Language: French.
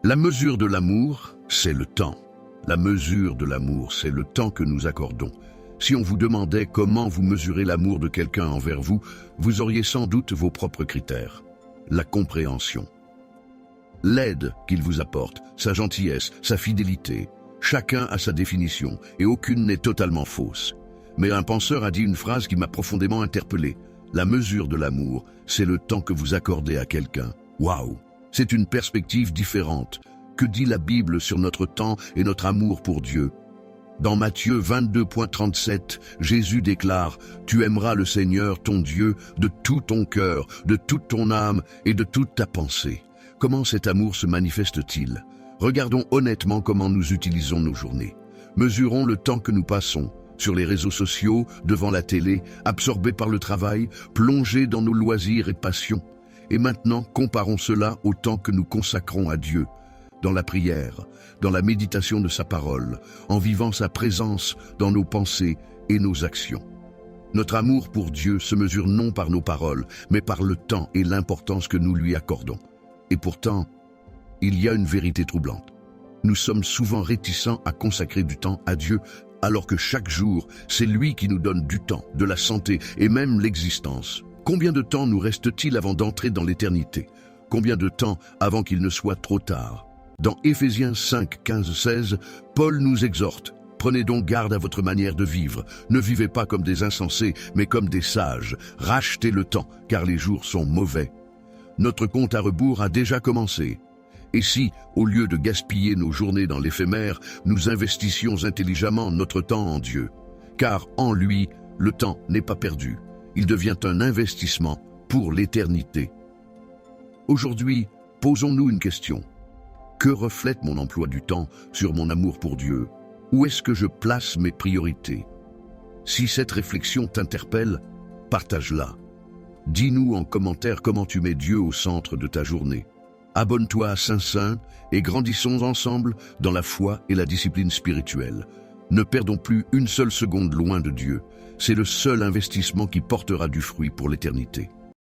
La mesure de l'amour, c'est le temps. La mesure de l'amour, c'est le temps que nous accordons. Si on vous demandait comment vous mesurez l'amour de quelqu'un envers vous, vous auriez sans doute vos propres critères. La compréhension. L'aide qu'il vous apporte, sa gentillesse, sa fidélité. Chacun a sa définition et aucune n'est totalement fausse. Mais un penseur a dit une phrase qui m'a profondément interpellé. La mesure de l'amour, c'est le temps que vous accordez à quelqu'un. Waouh! C'est une perspective différente. Que dit la Bible sur notre temps et notre amour pour Dieu? Dans Matthieu 22.37, Jésus déclare « Tu aimeras le Seigneur, ton Dieu, de tout ton cœur, de toute ton âme et de toute ta pensée. » Comment cet amour se manifeste-t-il? Regardons honnêtement comment nous utilisons nos journées. Mesurons le temps que nous passons sur les réseaux sociaux, devant la télé, absorbés par le travail, plongés dans nos loisirs et passions. Et maintenant, comparons cela au temps que nous consacrons à Dieu, dans la prière, dans la méditation de sa parole, en vivant sa présence dans nos pensées et nos actions. Notre amour pour Dieu se mesure non par nos paroles, mais par le temps et l'importance que nous lui accordons. Et pourtant, il y a une vérité troublante. Nous sommes souvent réticents à consacrer du temps à Dieu, alors que chaque jour, c'est lui qui nous donne du temps, de la santé et même l'existence. Combien de temps nous reste-t-il avant d'entrer dans l'éternité? Combien de temps avant qu'il ne soit trop tard? Dans Éphésiens 5, 15, 16, Paul nous exhorte. Prenez donc garde à votre manière de vivre. Ne vivez pas comme des insensés, mais comme des sages. Rachetez le temps, car les jours sont mauvais. Notre compte à rebours a déjà commencé. Et si, au lieu de gaspiller nos journées dans l'éphémère, nous investissions intelligemment notre temps en Dieu? Car en lui, le temps n'est pas perdu. Il devient un investissement pour l'éternité. Aujourd'hui, posons-nous une question. Que reflète mon emploi du temps sur mon amour pour Dieu? Où est-ce que je place mes priorités? Si cette réflexion t'interpelle, partage-la. Dis-nous en commentaire comment tu mets Dieu au centre de ta journée. Abonne-toi à Saint et grandissons ensemble dans la foi et la discipline spirituelle. Ne perdons plus une seule seconde loin de Dieu. C'est le seul investissement qui portera du fruit pour l'éternité.